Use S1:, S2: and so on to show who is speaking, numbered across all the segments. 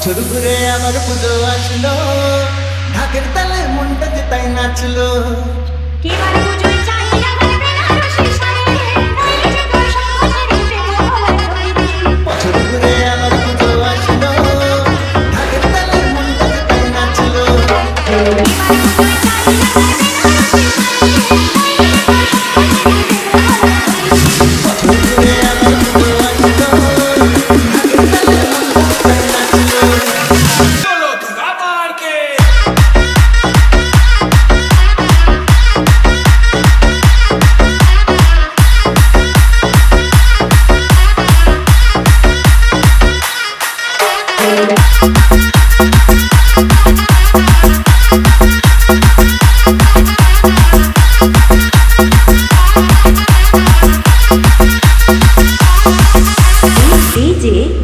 S1: বছর ঘুরে আমার পুজো আসলো, ঢাকের তালে মনটা যে তাই নাচলো। বছর ঘুরে আমার পুজো আসলো, ঢাকের তালে মনটা যে তাই নাচলো। বছর ঘুরে আমার পুজো আসলো, ঢাকের তালে মনটা যে তাই নাচলো।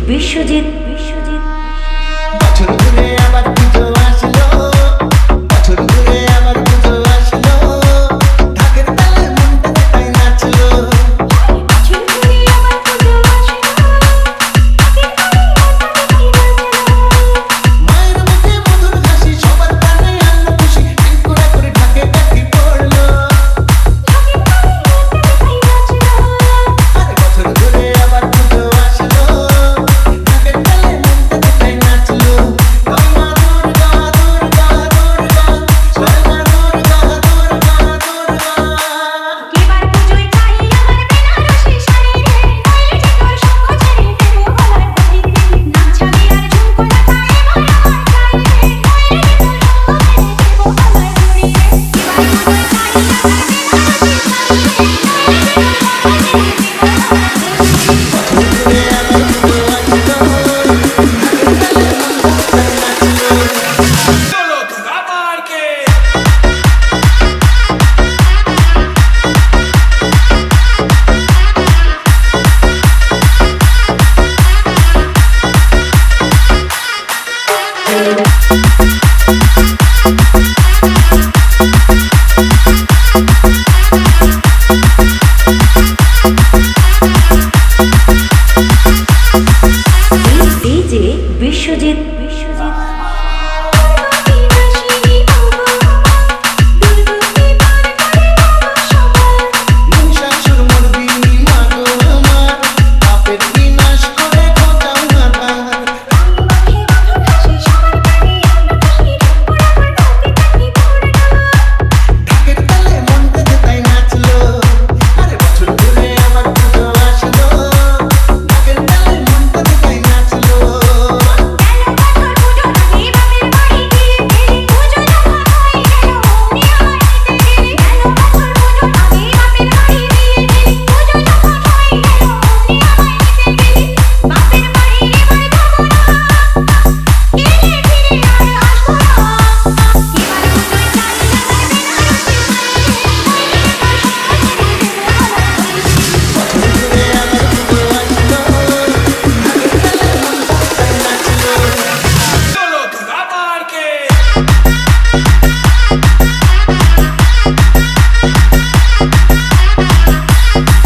S2: বিশ্বজিৎ
S1: বছর ঘুরে আবার পুজো আসলো, বছর ঘুরে আবার পুজো আসলো, ঢাকের তালে মনটা যে তাই নাচলো। মায়ের মুখে মধুর হাসি, সবার কানে আনলো খুশি, টিঙ্কুরা করে ঢাকে কাঠি পড়লো। আরে বছর ঘুরে আবার পুজো আসলো, ঢাকের তালে মনটা যে তাই নাচলো। জয় মা দুর্গা দুর্গা দুর্গা, জয় মা দুর্গা দুর্গা দুর্গা। বছর ঘুরে আবার পুজো আসলো, ঢাকের তালে মনটা যে তাই নাচলো।
S2: ডিজে বিশ্বজিৎ
S1: মহিষাসুর মর্দিনী মা গো আমার, পাপের বিনাশ করে ঘটাও আধার। ঢাকের তালে মনটা যে তাই নাচলো। আরে বছর ঘুরে আবার পুজো আসলো, ঢাকের তালে মনটা যে তাই নাচলো। বছর ঘুরে আবার পুজো আসলো, ঢাকের তালে মনটা যে তাই নাচলো।